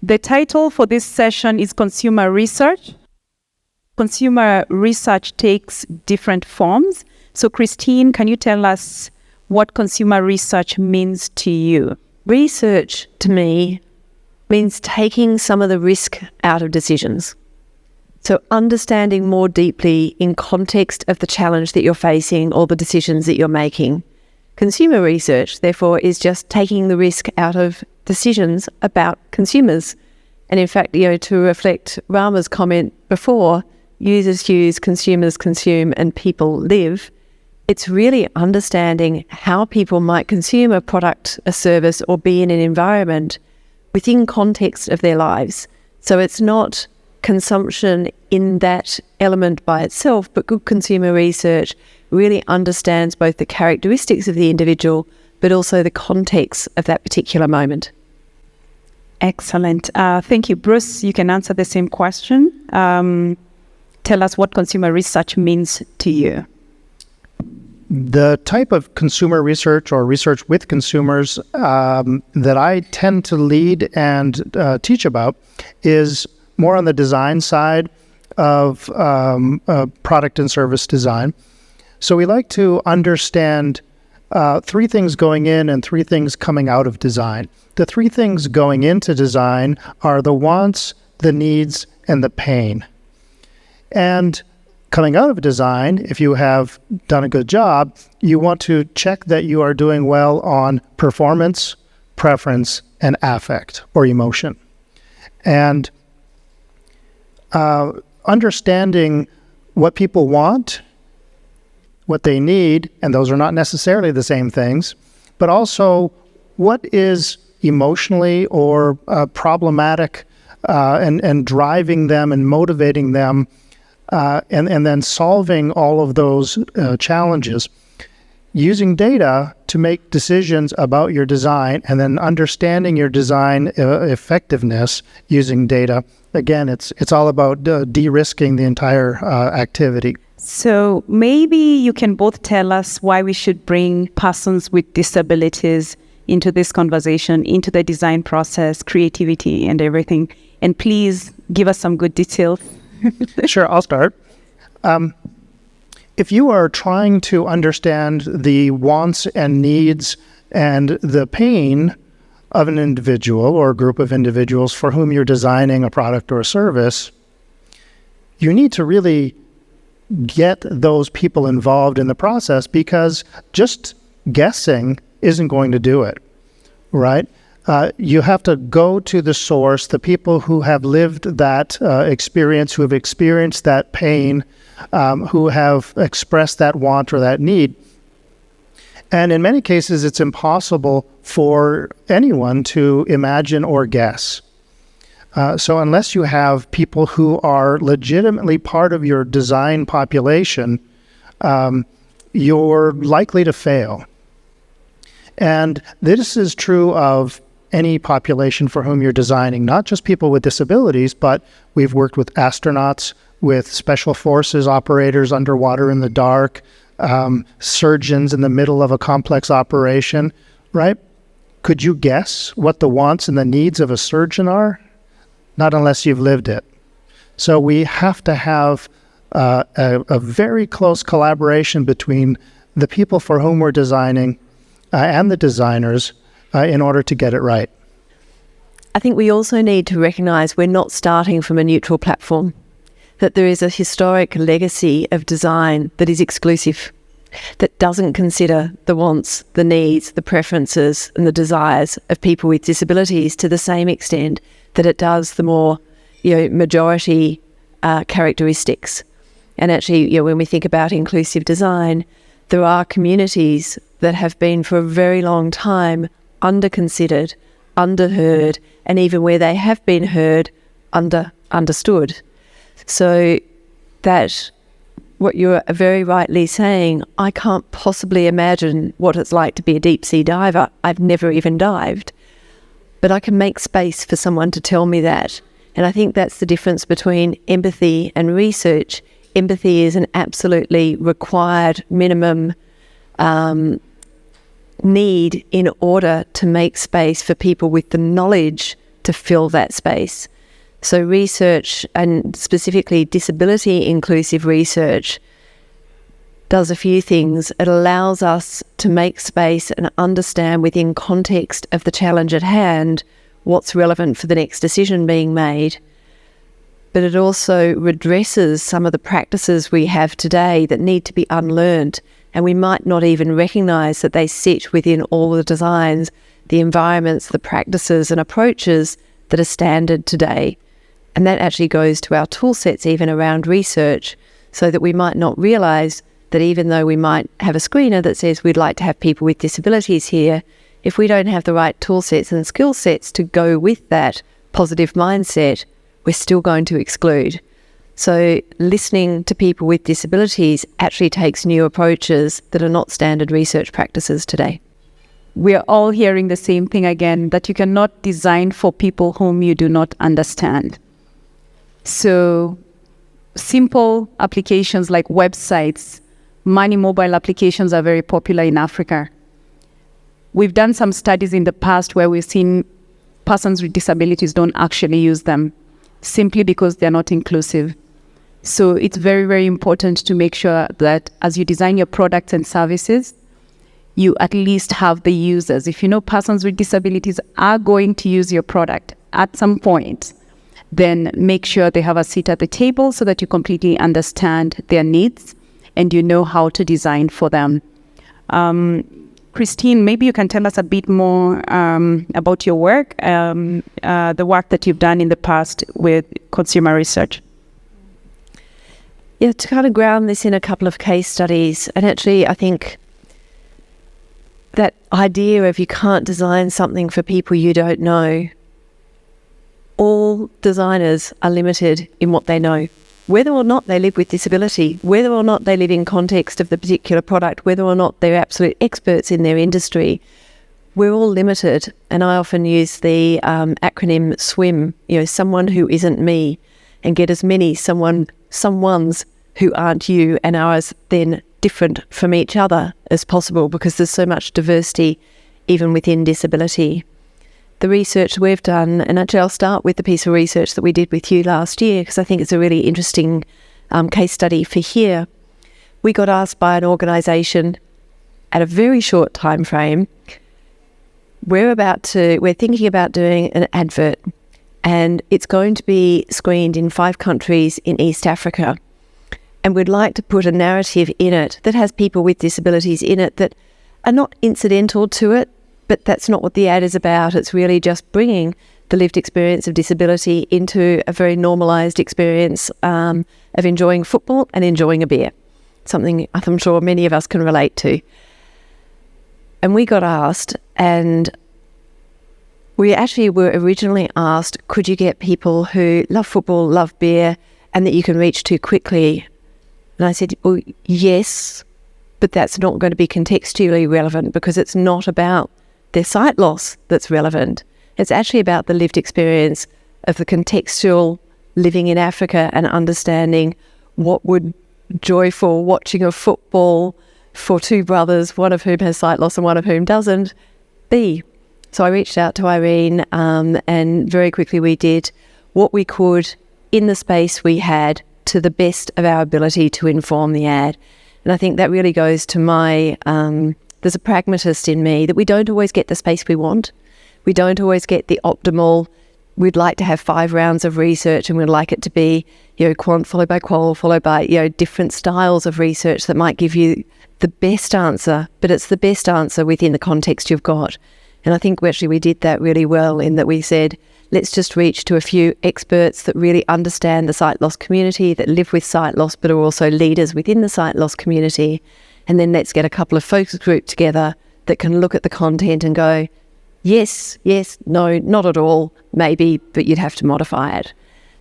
The title for this session is Consumer Research. Consumer research takes different forms. So Christine, can you tell us what consumer research means to you? Research, to me, means taking some of the risk out of decisions. So understanding more deeply in context of the challenge that you're facing or the decisions that you're making. Consumer research, therefore, is just taking the risk out of decisions about consumers. And in fact, to reflect Rama's comment before, users use, consumers consume, and people live. It's really understanding how people might consume a product, a service, or be in an environment within context of their lives. So it's not consumption in that element by itself, but good consumer research really understands both the characteristics of the individual, but also the context of that particular moment. Excellent. Thank you. Bruce, you can answer the same question. Tell us what consumer research means to you. The type of consumer research or research with consumers that I tend to lead and teach about is more on the design side of product and service design. So we like to understand three things going in and three things coming out of design. The three things going into design are the wants, the needs, and the pain. And coming out of design, if you have done a good job, you want to check that you are doing well on performance, preference, and affect or emotion. And understanding what people want, what they need, and those are not necessarily the same things, but also what is emotionally or problematic and driving them and motivating them, and then solving all of those challenges. Using data to make decisions about your design and then understanding your design effectiveness using data. Again, it's all about de-risking the entire activity. So maybe you can both tell us why we should bring persons with disabilities into this conversation, into the design process, creativity, and everything. And please give us some good details. Sure, I'll start. If you are trying to understand the wants and needs and the pain of an individual or a group of individuals for whom you're designing a product or a service, you need to really get those people involved in the process, because just guessing isn't going to do it, right? You have to go to the source, the people who have lived that experience, who have experienced that pain, who have expressed that want or that need. And in many cases, it's impossible for anyone to imagine or guess. So unless you have people who are legitimately part of your design population, you're likely to fail. And this is true of any population for whom you're designing, not just people with disabilities, but we've worked with astronauts, with special forces operators underwater in the dark, surgeons in the middle of a complex operation, right? Could you guess what the wants and the needs of a surgeon are? Not unless you've lived it. So we have to have a very close collaboration between the people for whom we're designing and the designers in order to get it right. I think we also need to recognize we're not starting from a neutral platform, that there is a historic legacy of design that is exclusive, that doesn't consider the wants, the needs, the preferences, and the desires of people with disabilities to the same extent that it does the more, majority characteristics. And actually, when we think about inclusive design, there are communities that have been for a very long time under-considered, underheard, and even where they have been heard, understood. So that what you're very rightly saying, I can't possibly imagine what it's like to be a deep sea diver. I've never even dived. But I can make space for someone to tell me that. And I think that's the difference between empathy and research. Empathy is an absolutely required minimum need in order to make space for people with the knowledge to fill that space. So research, and specifically disability inclusive research, does a few things. It allows us to make space and understand within context of the challenge at hand what's relevant for the next decision being made. But it also redresses some of the practices we have today that need to be unlearned, and we might not even recognise that they sit within all the designs, the environments, the practices and approaches that are standard today. And that actually goes to our tool sets even around research, so that we might not realise that even though we might have a screener that says we'd like to have people with disabilities here, if we don't have the right tool sets and skill sets to go with that positive mindset, we're still going to exclude. So listening to people with disabilities actually takes new approaches that are not standard research practices today. We are all hearing the same thing again, that you cannot design for people whom you do not understand. So simple applications like websites, money mobile applications are very popular in Africa. We've done some studies in the past where we've seen persons with disabilities don't actually use them simply because they're not inclusive. So it's very, very important to make sure that as you design your products and services, you at least have the users. If you know persons with disabilities are going to use your product at some point, then make sure they have a seat at the table so that you completely understand their needs and you know how to design for them. Christine, maybe you can tell us a bit more about your work, the work that you've done in the past with consumer research. Yeah, to kind of ground this in a couple of case studies, and actually I think that idea of you can't design something for people you don't know, all designers are limited in what they know. Whether or not they live with disability, whether or not they live in context of the particular product, whether or not they're absolute experts in their industry, we're all limited. And I often use the acronym SWIM, someone who isn't me, and get as many someones who aren't you and are as then different from each other as possible, because there's so much diversity even within disability. The research we've done, and actually I'll start with the piece of research that we did with you last year, because I think it's a really interesting case study for here. We got asked by an organisation at a very short time frame, we're thinking about doing an advert, and it's going to be screened in 5 countries in East Africa. And we'd like to put a narrative in it that has people with disabilities in it that are not incidental to it, but that's not what the ad is about. It's really just bringing the lived experience of disability into a very normalised experience of enjoying football and enjoying a beer, something I'm sure many of us can relate to. And we got asked, and we actually were originally asked, could you get people who love football, love beer, and that you can reach to quickly? And I said, well, yes, but that's not going to be contextually relevant, because it's not about their sight loss that's relevant. It's actually about the lived experience of the contextual living in Africa and understanding what would joyful watching of football for 2 brothers, one of whom has sight loss and one of whom doesn't, be. So I reached out to Irene and very quickly we did what we could in the space we had to the best of our ability to inform the ad. And I think that really goes to my, there's a pragmatist in me, that we don't always get the space we want. We don't always get the optimal. We'd like to have 5 rounds of research, and we'd like it to be, quant followed by qual, followed by, different styles of research that might give you the best answer, but it's the best answer within the context you've got. And I think we did that really well, in that we said, let's just reach to a few experts that really understand the sight loss community, that live with sight loss, but are also leaders within the sight loss community. And then let's get a couple of focus group together that can look at the content and go, yes, no, not at all, maybe, but you'd have to modify it.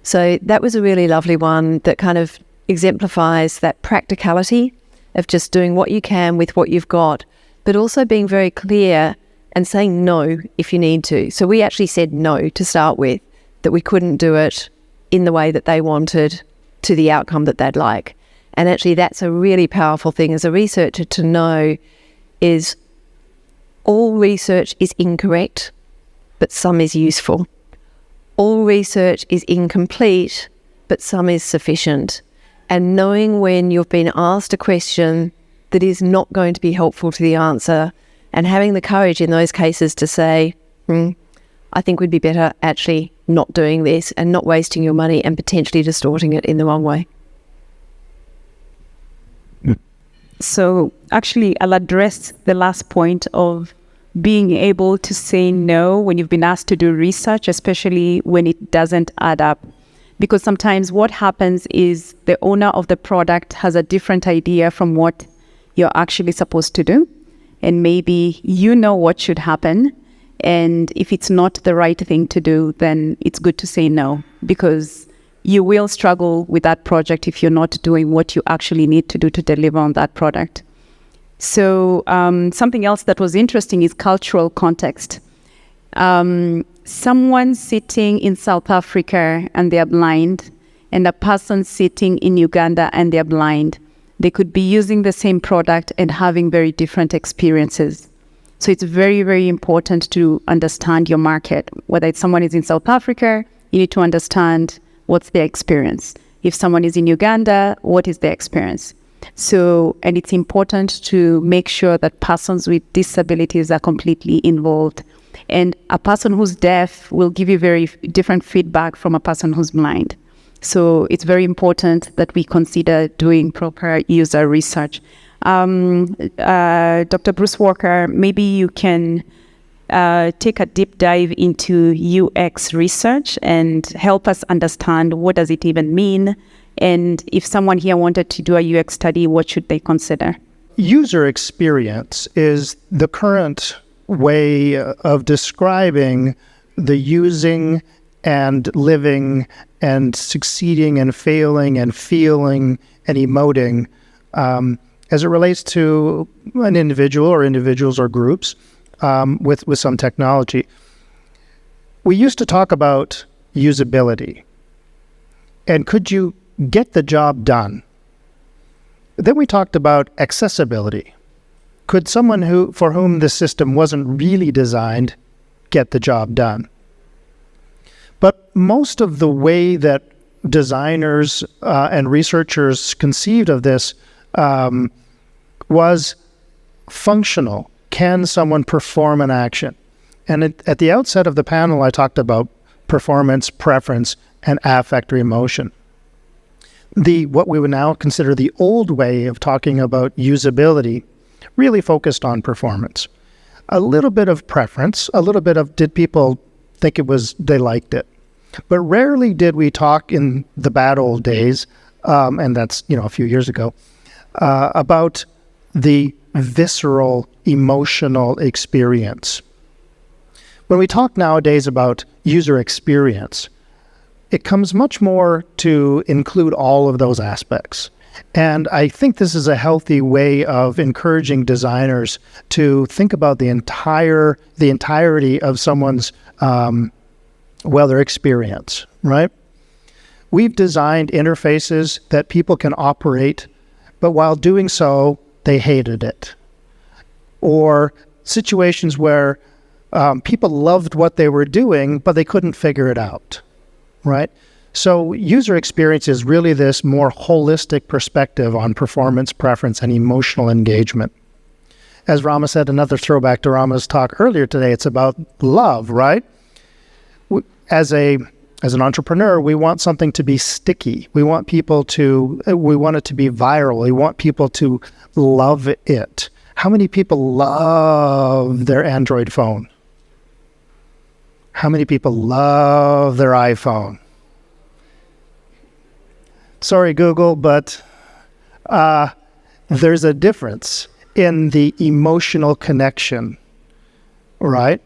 So that was a really lovely one that kind of exemplifies that practicality of just doing what you can with what you've got, but also being very clear and saying no if you need to. So we actually said no to start with, that we couldn't do it in the way that they wanted to the outcome that they'd like. And actually that's a really powerful thing as a researcher to know, is all research is incorrect, but some is useful. all research is incomplete, but some is sufficient. And knowing when you've been asked a question that is not going to be helpful to the answer, and having the courage in those cases to say, I think we'd be better actually not doing this and not wasting your money and potentially distorting it in the wrong way. So actually, I'll address the last point of being able to say no when you've been asked to do research, especially when it doesn't add up. Because sometimes what happens is the owner of the product has a different idea from what you're actually supposed to do. And maybe you know what should happen. And if it's not the right thing to do, then it's good to say no, because you will struggle with that project if you're not doing what you actually need to do to deliver on that product. So something else that was interesting is cultural context. Someone sitting in South Africa and they're blind, and a person sitting in Uganda and they're blind, they could be using the same product and having very different experiences. So it's very, very important to understand your market. Whether it's someone is in South Africa, you need to understand what's their experience. If someone is in Uganda, what is their experience? So, and it's important to make sure that persons with disabilities are completely involved. And a person who's deaf will give you very different feedback from a person who's blind. So it's very important that we consider doing proper user research. Dr. Bruce Walker, maybe you can take a deep dive into UX research and help us understand what does it even mean, and if someone here wanted to do a UX study, what should they consider? User experience is the current way of describing the using and living and succeeding and failing and feeling and emoting as it relates to an individual or individuals or groups with some technology. We used to talk about usability and could you get the job done? Then we talked about accessibility. Could someone for whom the system wasn't really designed get the job done? But most of the way that designers and researchers conceived of this was functional. Can someone perform an action? And at the outset of the panel, I talked about performance, preference, and affect or emotion. What we would now consider the old way of talking about usability really focused on performance. A little bit of preference, a little bit of did people think they liked it. But rarely did we talk in the bad old days, and that's a few years ago, about the visceral, emotional experience. When we talk nowadays about user experience, it comes much more to include all of those aspects. And I think this is a healthy way of encouraging designers to think about the entirety of someone's their experience, right? We've designed interfaces that people can operate, but while doing so, they hated it. Or situations where people loved what they were doing, but they couldn't figure it out, right? So user experience is really this more holistic perspective on performance, preference, and emotional engagement. As Rama said, another throwback to Rama's talk earlier today, it's about love, right? As an entrepreneur, we want something to be sticky. We want it to be viral. We want people to love it. How many people love their Android phone? How many people love their iPhone? Sorry, Google, but there's a difference in the emotional connection, right?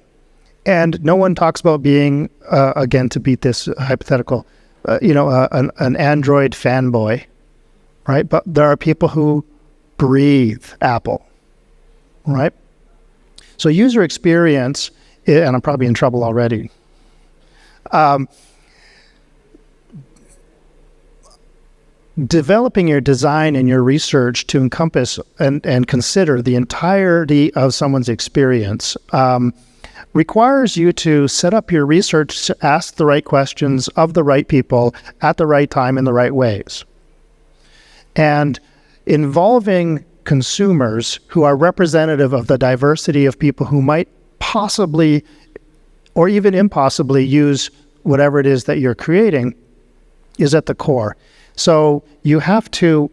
And no one talks about being, again, to beat this hypothetical, an Android fanboy, right? But there are people who breathe Apple, right? So user experience, and I'm probably in trouble already. Developing your design and your research to encompass and consider the entirety of someone's experience requires you to set up your research to ask the right questions of the right people at the right time in the right ways. And involving consumers who are representative of the diversity of people who might possibly or even impossibly use whatever it is that you're creating is at the core. So you have to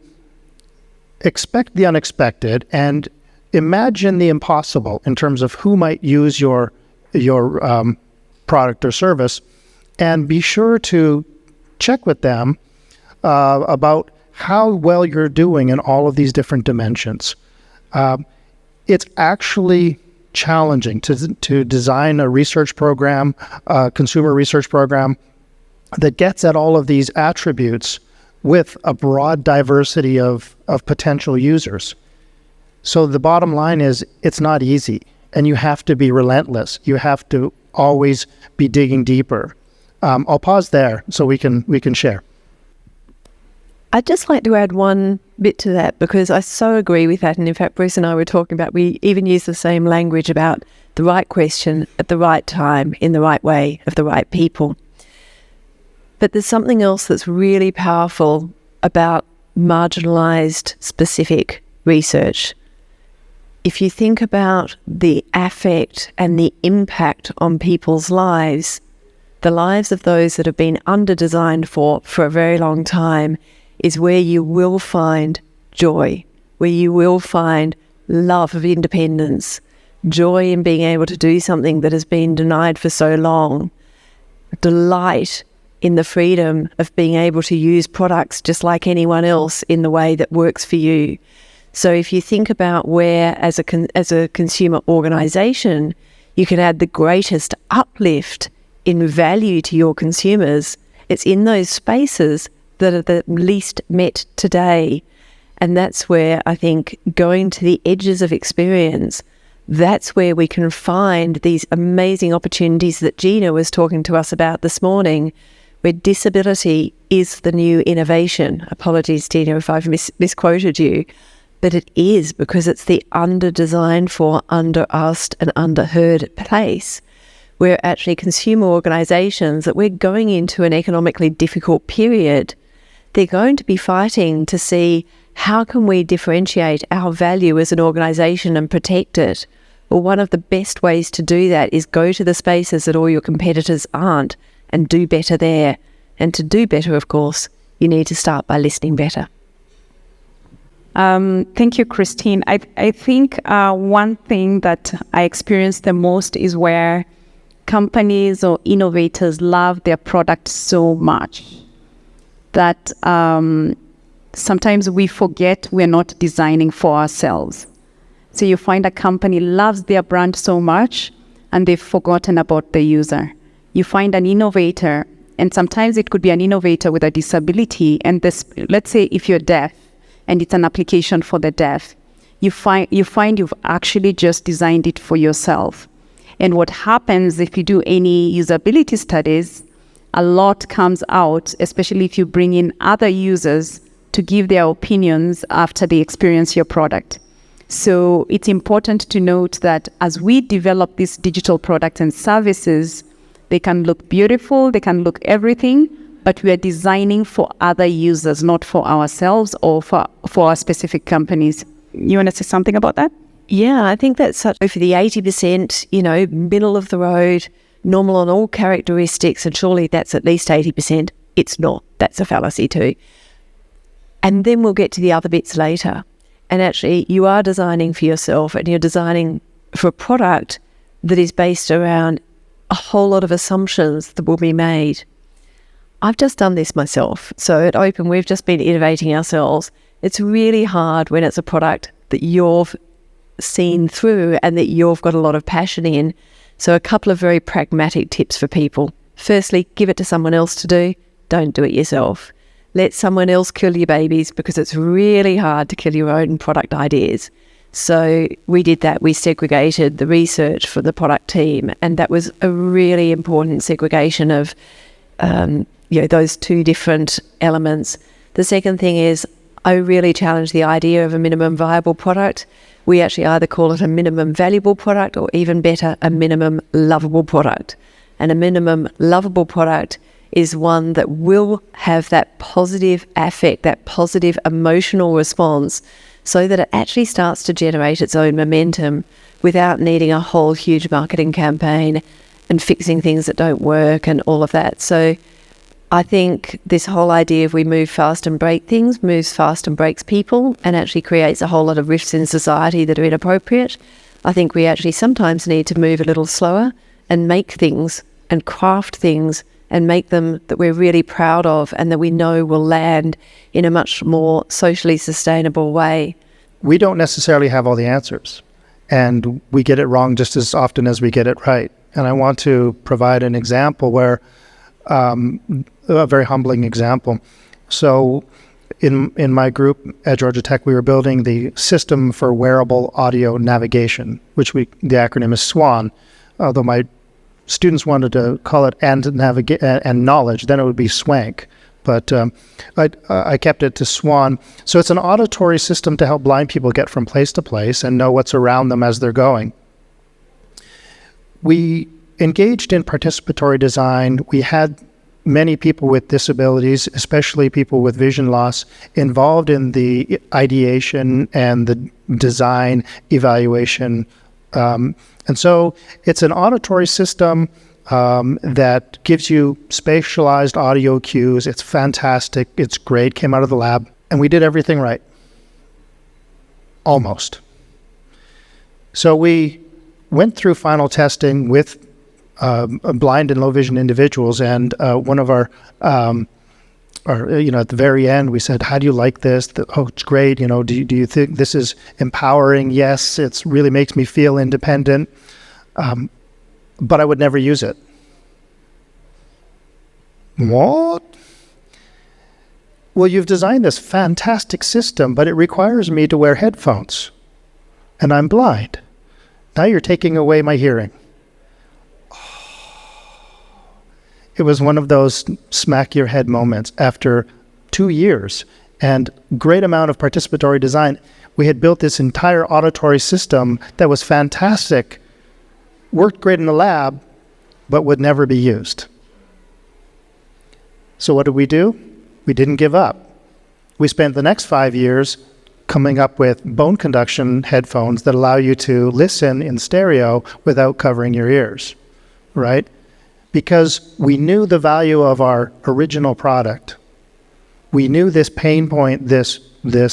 expect the unexpected and imagine the impossible in terms of who might use your product or service, and be sure to check with them about how well you're doing in all of these different dimensions. It's actually challenging to design a research program, a consumer research program that gets at all of these attributes with a broad diversity of potential users. So the bottom line is it's not easy, and you have to be relentless. You have to always be digging deeper. I'll pause there so we can share. I'd just like to add one bit to that, because I so agree with that. And in fact, Bruce and I were talking about, we even use the same language about the right question at the right time, in the right way, of the right people. But there's something else that's really powerful about marginalized specific research. If you think about the affect and the impact on people's lives, the lives of those that have been under-designed for a very long time, is where you will find joy, where you will find love of independence, joy in being able to do something that has been denied for so long, delight in the freedom of being able to use products just like anyone else in the way that works for you. So if you think about where, as a consumer organization, you can add the greatest uplift in value to your consumers, it's in those spaces that are the least met today. And that's where I think going to the edges of experience, that's where we can find these amazing opportunities that Gina was talking to us about this morning, where disability is the new innovation. Apologies, Gina, if I've misquoted you, but it is, because it's the under-designed for, under-asked and under-heard place, where actually consumer organisations, that we're going into an economically difficult period, they're going to be fighting to see how can we differentiate our value as an organisation and protect it. Well, one of the best ways to do that is go to the spaces that all your competitors aren't and do better there. And to do better, of course, you need to start by listening better. Thank you, Christine. I think one thing that I experience the most is where companies or innovators love their product so much that sometimes we forget we're not designing for ourselves. So you find a company loves their brand so much and they've forgotten about the user. You find an innovator, and sometimes it could be an innovator with a disability, and this, let's say if you're deaf and it's an application for the deaf, you find you've actually just designed it for yourself. And what happens if you do any usability studies, a lot comes out, especially if you bring in other users to give their opinions after they experience your product. So it's important to note that as we develop these digital products and services, they can look beautiful, they can look everything, but we are designing for other users, not for ourselves or for our specific companies. You want to say something about that? Yeah, I think that's such for the 80%, middle of the road, normal on all characteristics, and surely that's at least 80%. It's not. That's a fallacy too. And then we'll get to the other bits later. And actually, you are designing for yourself, and you're designing for a product that is based around a whole lot of assumptions that will be made. I've just done this myself. So at Open, we've just been innovating ourselves. It's really hard when it's a product that you've seen through and that you've got a lot of passion in. So a couple of very pragmatic tips for people. Firstly, give it to someone else to do. Don't do it yourself. Let someone else kill your babies, because it's really hard to kill your own product ideas. So we did that. We segregated the research for the product team, and that was a really important segregation of those two different elements. The second thing is I really challenge the idea of a minimum viable product. We actually either call it a minimum valuable product, or even better, a minimum lovable product. And a minimum lovable product is one that will have that positive affect, that positive emotional response, so that it actually starts to generate its own momentum without needing a whole huge marketing campaign and fixing things that don't work and all of that. So I think this whole idea of we move fast and break things moves fast and breaks people, and actually creates a whole lot of rifts in society that are inappropriate. I think we actually sometimes need to move a little slower and make things and craft things and make them that we're really proud of and that we know will land in a much more socially sustainable way. We don't necessarily have all the answers, and we get it wrong just as often as we get it right. And I want to provide an example where, a very humbling example. So in my group at Georgia Tech, we were building the system for wearable audio navigation, which the acronym is SWAN. Although my students wanted to call it and knowledge, then it would be SWANK. But I kept it to SWAN. So it's an auditory system to help blind people get from place to place and know what's around them as they're going. We engaged in participatory design. We had many people with disabilities, especially people with vision loss, involved in the ideation and the design evaluation. And so it's an auditory system that gives you spatialized audio cues. It's fantastic. It's great. Came out of the lab. And we did everything right. Almost. So we went through final testing with blind and low vision individuals, and one of our at the very end, we said, how do you like this? Oh, it's great. Do you think this is empowering? Yes, it really makes me feel independent, but I would never use it. What? Well, you've designed this fantastic system, but it requires me to wear headphones, and I'm blind. Now you're taking away my hearing. It was one of those smack your head moments after 2 years and great amount of participatory design. We had built this entire auditory system that was fantastic, worked great in the lab, but would never be used. So what did we do? We didn't give up. We spent the next 5 years coming up with bone conduction headphones that allow you to listen in stereo without covering your ears, right? Because we knew the value of our original product. We knew this pain point, this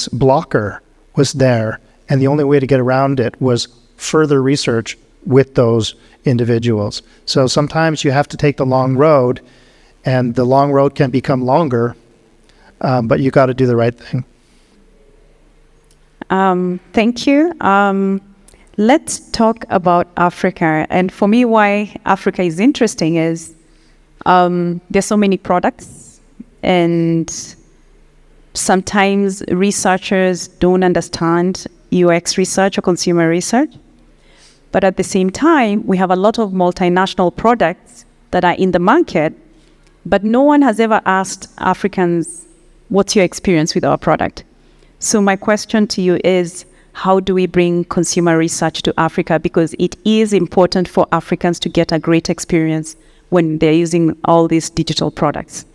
blocker was there, and the only way to get around it was further research with those individuals. So sometimes you have to take the long road, and the long road can become longer, but you got to do the right thing. Thank you. Let's talk about Africa. And for me, why Africa is interesting is there's so many products, and sometimes researchers don't understand UX research or consumer research. But at the same time, we have a lot of multinational products that are in the market, but no one has ever asked Africans, what's your experience with our product? So my question to you is, how do we bring consumer research to Africa? Because it is important for Africans to get a great experience when they're using all these digital products.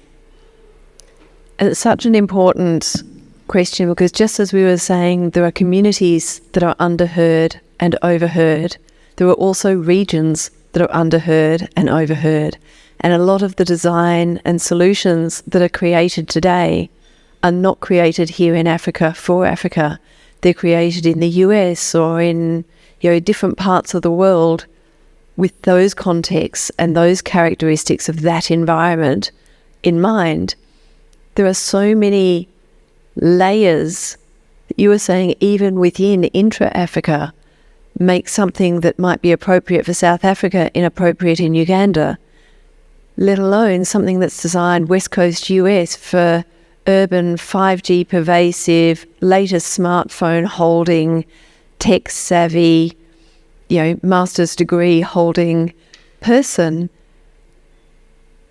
And it's such an important question, because just as we were saying, there are communities that are underheard and overheard. There are also regions that are underheard and overheard. And a lot of the design and solutions that are created today are not created here in Africa for Africa. They're created in the US or in different parts of the world with those contexts and those characteristics of that environment in mind. There are so many layers that you were saying, even within intra-Africa, make something that might be appropriate for South Africa inappropriate in Uganda, let alone something that's designed West Coast US for urban 5G pervasive, latest smartphone holding, tech savvy, master's degree holding person.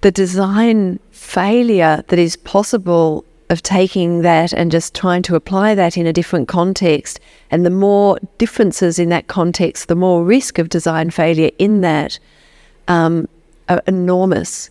The design failure that is possible of taking that and just trying to apply that in a different context. And the more differences in that context, the more risk of design failure in that are enormous.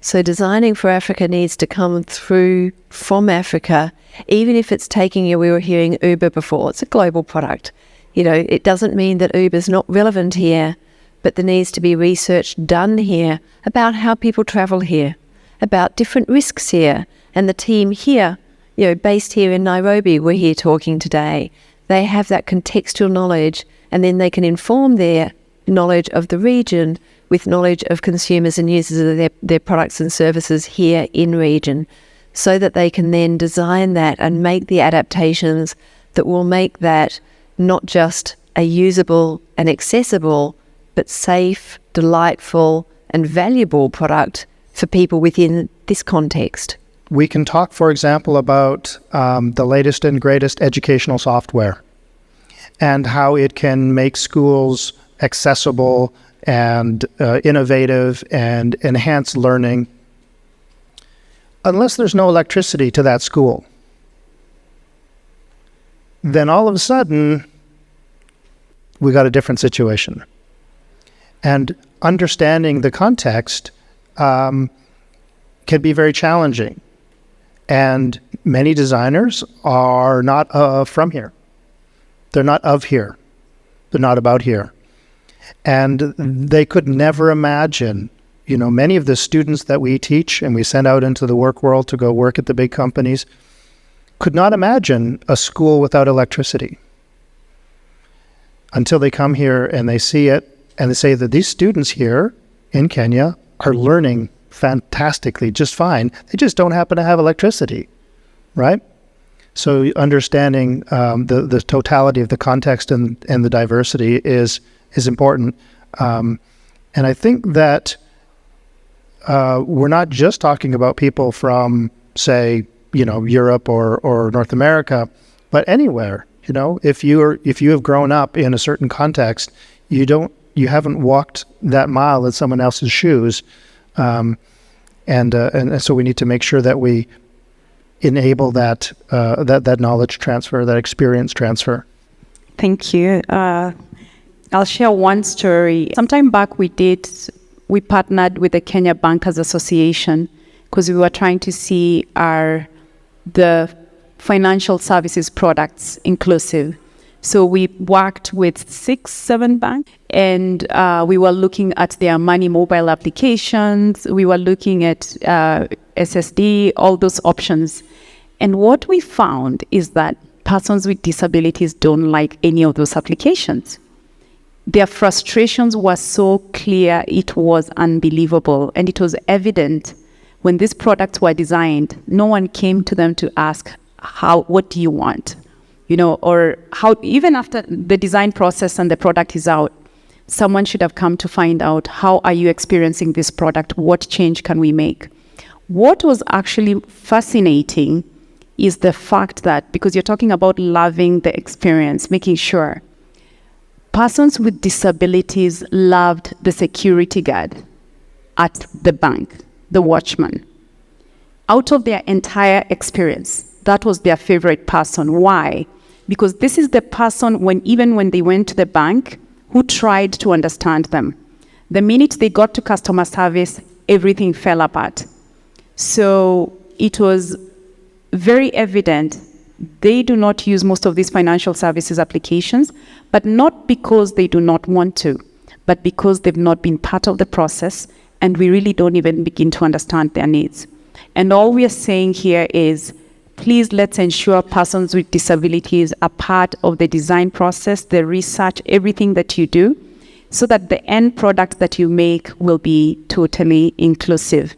So designing for Africa needs to come through from Africa, even if it's taking you, we were hearing Uber before, it's a global product. You know, it doesn't mean that Uber's not relevant here, but there needs to be research done here about how people travel here, about different risks here. And the team here, you know, based here in Nairobi, we're here talking today. They have that contextual knowledge, and then they can inform their knowledge of the region with knowledge of consumers and users of their products and services here in region, so that they can then design that and make the adaptations that will make that not just a usable and accessible, but safe, delightful and valuable product for people within this context. We can talk, for example, about the latest and greatest educational software and how it can make schools accessible and innovative and enhance learning. Unless there's no electricity to that school, then all of a sudden, we got a different situation. And understanding the context can be very challenging. And many designers are not from here. They're not of here. They're not about here. And they could never imagine, you know, many of the students that we teach and we send out into the work world to go work at the big companies could not imagine a school without electricity until they come here and they see it and they say that these students here in Kenya are learning fantastically, just fine. They just don't happen to have electricity, right? So understanding the totality of the context and the diversity is important. And I think that we're not just talking about people from, say, you know, Europe or North America, but anywhere. You know, if you have grown up in a certain context, you haven't walked that mile in someone else's shoes. And so we need to make sure that we enable that knowledge transfer, that experience transfer. Thank you. I'll share one story. Sometime back, we partnered with the Kenya Bankers Association because we were trying to see the financial services products inclusive. So we worked with 6-7 banks, and we were looking at their money mobile applications. We were looking at SSD, all those options. And what we found is that persons with disabilities don't like any of those applications. Their frustrations were so clear, it was unbelievable. And it was evident when these products were designed, no one came to them to ask, what do you want? You know, or how, even after the design process and the product is out, someone should have come to find out, how are you experiencing this product? What change can we make? What was actually fascinating is the fact that, because you're talking about loving the experience, making sure persons with disabilities loved the security guard at the bank, the watchman. Out of their entire experience, that was their favorite person. Why? Because this is the person, even when they went to the bank, who tried to understand them. The minute they got to customer service, everything fell apart. So it was very evident they do not use most of these financial services applications, but not because they do not want to, but because they've not been part of the process, and we really don't even begin to understand their needs. And all we are saying here is, please let's ensure persons with disabilities are part of the design process, the research, everything that you do, so that the end product that you make will be totally inclusive.